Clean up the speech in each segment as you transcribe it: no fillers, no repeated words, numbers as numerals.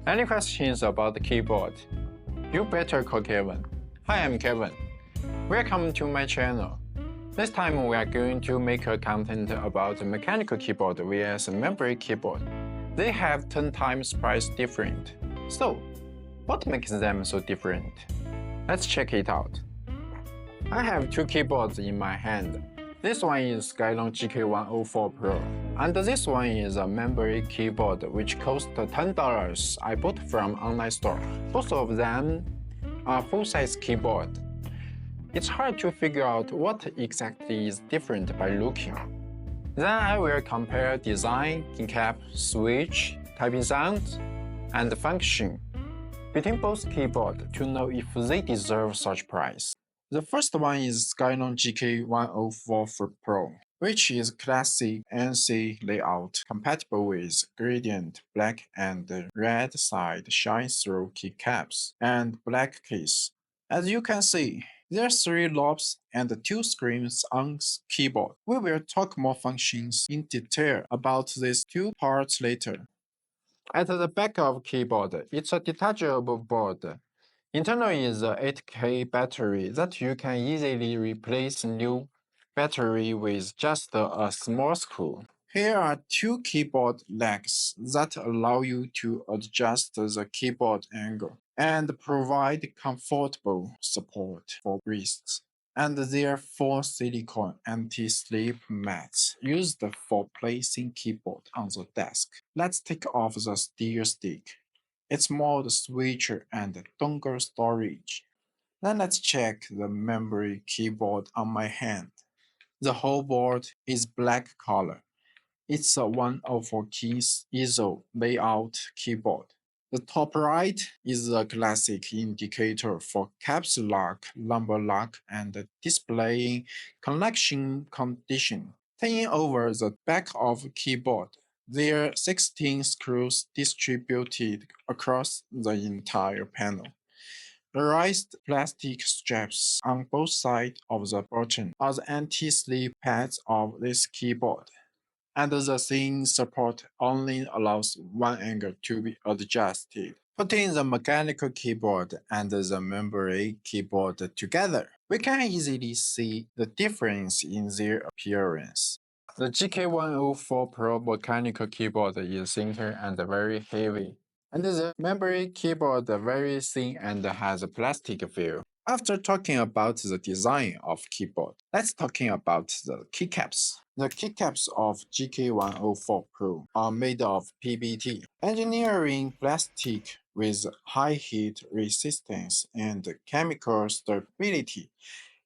Any questions about the keyboard? You better call Kevin. Hi, I'm Kevin. Welcome to my channel. This time we are going to make a content about the mechanical keyboard vs memory keyboard. They have 10 times price different. So, what makes them so different? Let's check it out. I have two keyboards in my hand. This one is Skyloong GK104Pro, and this one is a memory keyboard which cost $10 I bought from online store. Both of them are full-size keyboard. It's hard to figure out what exactly is different by looking. Then I will compare design, keycap, switch, typing sound, and function between both keyboards to know if they deserve such price. The first one is Skyloong GK104Pro, which is classic NC layout compatible with gradient black and red side shine-through keycaps and black case. As you can see, there are 3 knobs and 2 screens on keyboard. We will talk more functions in detail about these 2 parts later. At the back of keyboard, it's a detachable board. Internal is a 8K battery that you can easily replace new battery with just a small screw. Here are 2 keyboard legs that allow you to adjust the keyboard angle and provide comfortable support for wrists. And there are 4 silicone anti-slip mats used for placing keyboard on the desk. Let's take off the steer stick. It's mode switcher and dongle storage. Then let's check the memory keyboard on my hand. The whole board is black color. It's a 104 keys ISO layout keyboard. The top right is a classic indicator for caps lock, number lock, and displaying connection condition. Turning over the back of keyboard, there are 16 screws distributed across the entire panel. The raised plastic straps on both sides of the button are the anti-slip pads of this keyboard, and the thin support only allows one angle to be adjusted. Putting the mechanical keyboard and the memory keyboard together, we can easily see the difference in their appearance. The GK104Pro mechanical keyboard is thinner and very heavy, and the memory keyboard very thin and has a plastic feel. After talking about the design of keyboard, let's talking about the keycaps. The keycaps of GK104Pro are made of PBT, engineering plastic with high heat resistance and chemical stability.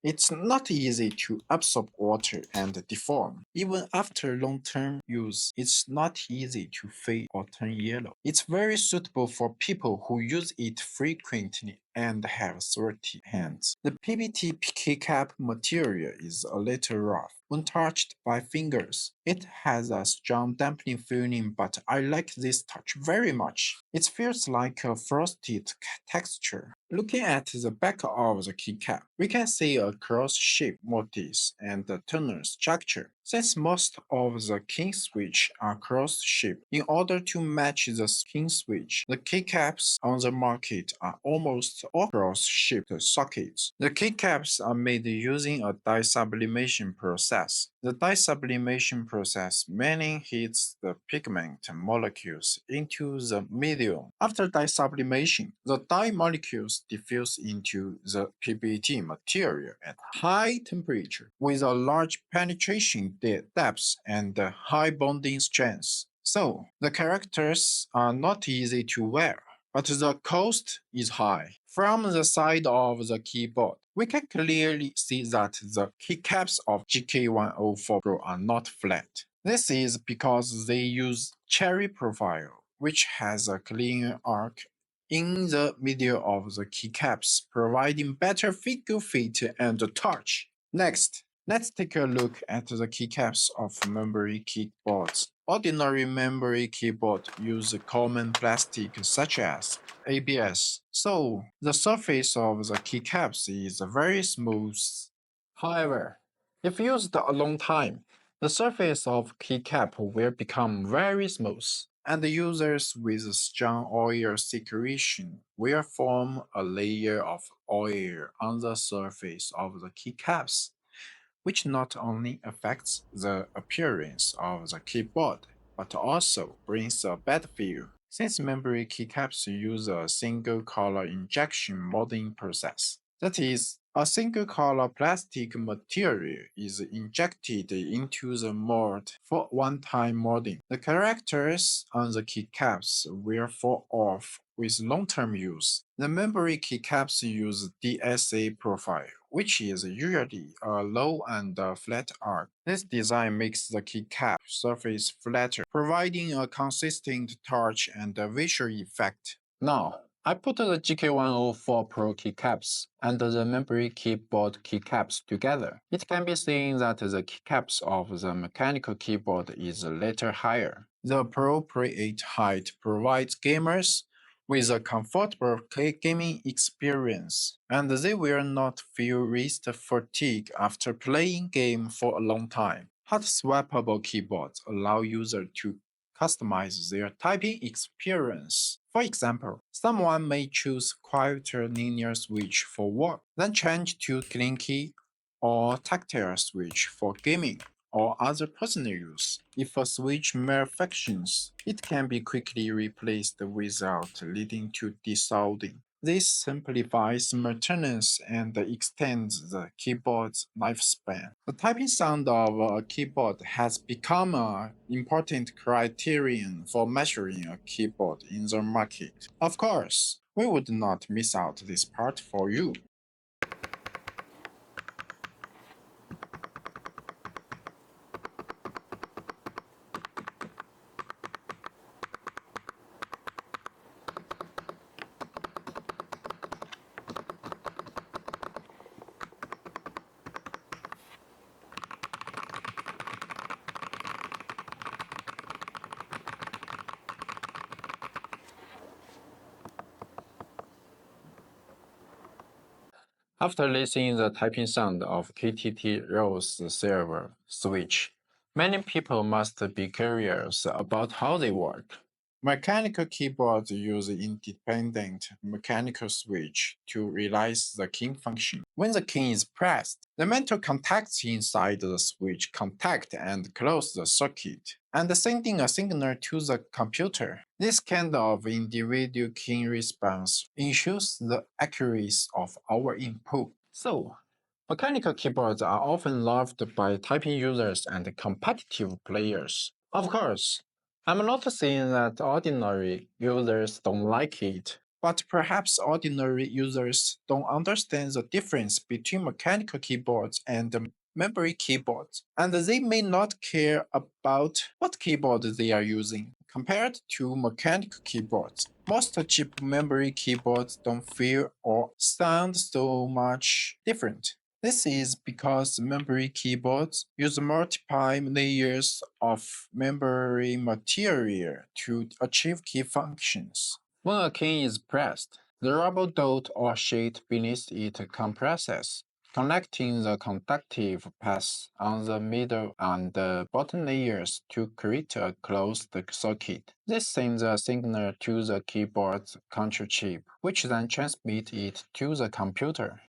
It's not easy to absorb water and deform. Even after long-term use, it's not easy to fade or turn yellow. It's very suitable for people who use it frequently and have sweaty hands. The PBT keycap material is a little rough when touched by fingers. It has a strong dampening feeling, but I like this touch very much. It feels like a frosted texture. Looking at the back of the keycap, we can see a cross-shaped motif and a tunnel structure. Since most of the key switch are cross-shaped, in order to match the key switch, the keycaps on the market are almost all cross-shaped sockets. The keycaps are made using a dye sublimation process. The dye sublimation process mainly heats the pigment molecules into the medium. After dye sublimation, the dye molecules diffuse into the PBT material at high temperature with a large penetration depth and high bonding strength. So, the characters are not easy to wear, but the cost is high. From the side of the keyboard, we can clearly see that the keycaps of GK104Pro are not flat. This is because they use cherry profile, which has a clean arc in the middle of the keycaps, providing better figure fit and touch. Next, let's take a look at the keycaps of memory keyboards. Ordinary memory keyboards use common plastic such as ABS, so the surface of the keycaps is very smooth. However, if used a long time, the surface of keycap will become very smooth, and users with strong oil secretion will form a layer of oil on the surface of the keycaps, which not only affects the appearance of the keyboard, but also brings a bad feel, since memory keycaps use a single color injection molding process. That is, a single color plastic material is injected into the mold for one-time molding. The characters on the keycaps will fall off with long-term use. The memory keycaps use DSA profile, which is usually a low and flat arc. This design makes the keycap surface flatter, providing a consistent touch and a visual effect. Now, I put the GK104Pro keycaps and the memory keyboard keycaps together. It can be seen that the keycaps of the mechanical keyboard is a little higher. The appropriate height provides gamers with a comfortable gaming experience, and they will not feel wrist fatigue after playing game for a long time. Hot swappable keyboards allow users to customize their typing experience. For example, someone may choose quieter linear switch for work, then change to clinky or tactile switch for gaming or other personal use. If a switch malfunctions, it can be quickly replaced without leading to desolding. This simplifies maintenance and extends the keyboard's lifespan. The typing sound of a keyboard has become an important criterion for measuring a keyboard in the market. Of course, we would not miss out this part for you. After listening the typing sound of KTT Rose server switch, many people must be curious about how they work. Mechanical keyboards use independent mechanical switch to realize the key function. When the key is pressed, the metal contacts inside the switch contact and close the circuit, and sending a signal to the computer. This kind of individual key response ensures the accuracy of our input. So, mechanical keyboards are often loved by typing users and competitive players. Of course, I'm not saying that ordinary users don't like it, but perhaps ordinary users don't understand the difference between mechanical keyboards and memory keyboards, and they may not care about what keyboard they are using. Compared to mechanical keyboards, most cheap memory keyboards don't feel or sound so much different. This is because memory keyboards use multiple layers of memory material to achieve key functions. When a key is pressed, the rubber dot or sheet beneath it compresses, connecting the conductive paths on the middle and the bottom layers to create a closed circuit. This sends a signal to the keyboard's control chip, which then transmits it to the computer.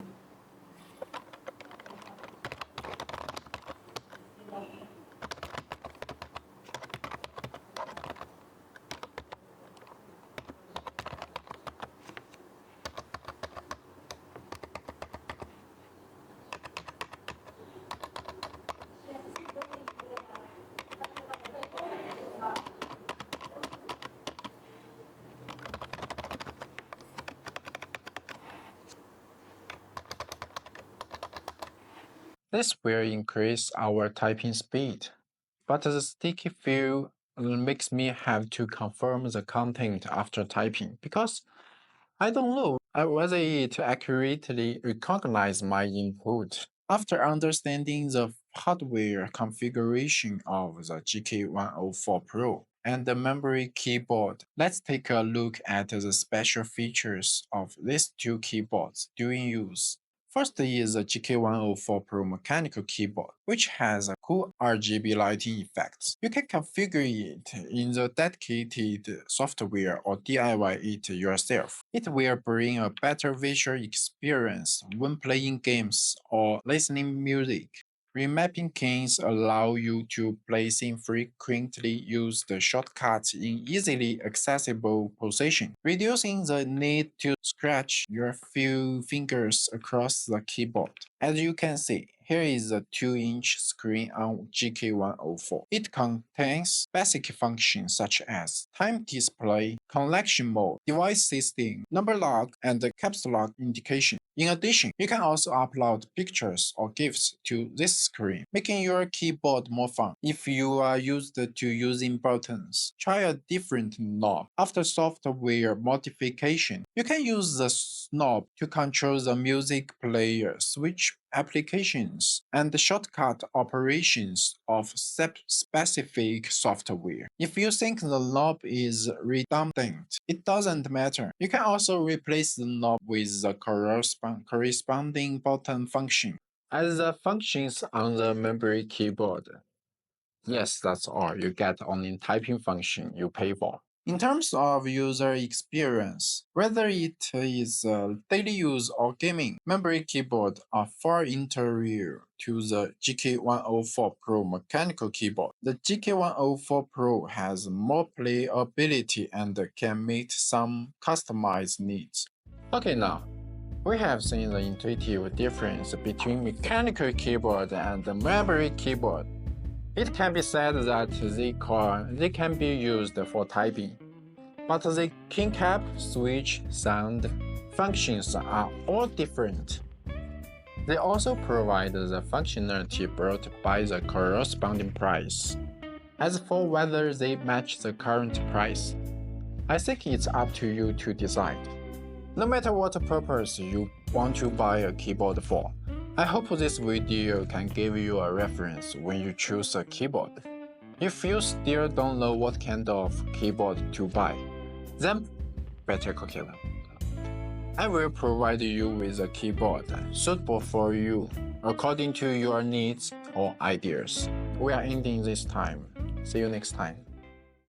This will increase our typing speed, but the sticky feel makes me have to confirm the content after typing because I don't know whether it accurately recognizes my input. After understanding the hardware configuration of the GK104Pro and the memory keyboard, let's take a look at the special features of these two keyboards during use. First is the GK104Pro mechanical keyboard, which has a cool RGB lighting effects. You can configure it in the dedicated software or DIY it yourself. It will bring a better visual experience when playing games or listening music. Remapping keys allow you to place infrequently used shortcuts in easily accessible position, reducing the need to scratch your few fingers across the keyboard. As you can see, here is a 2-inch screen on GK104. It contains basic functions such as time display, collection mode, device system, number lock, and caps lock indication. In addition, you can also upload pictures or GIFs to this screen, making your keyboard more fun. If you are used to using buttons, try a different knob. After software modification, you can use the knob to control the music player, switch applications, and the shortcut operations of specific software. If you think the knob is redundant, it doesn't matter. You can also replace the knob with the corresponding button function as the functions on the memory keyboard. Yes, that's all. You get only typing function you pay for. In terms of user experience, whether it is daily use or gaming, memory keyboard are far inferior to the GK104Pro mechanical keyboard. The GK104Pro has more playability and can meet some customized needs. Okay, now we have seen the intuitive difference between mechanical keyboard and the memory keyboard. It can be said that they can be used for typing, but the Keycap, switch, sound, functions are all different. They also provide the functionality brought by the corresponding price. As for whether they match the current price, I think it's up to you to decide. No matter what purpose you want to buy a keyboard for, I hope this video can give you a reference when you choose a keyboard. If you still don't know what kind of keyboard to buy, then better Keycap. I will provide you with a keyboard suitable for you according to your needs or ideas. We are ending this time. See you next time.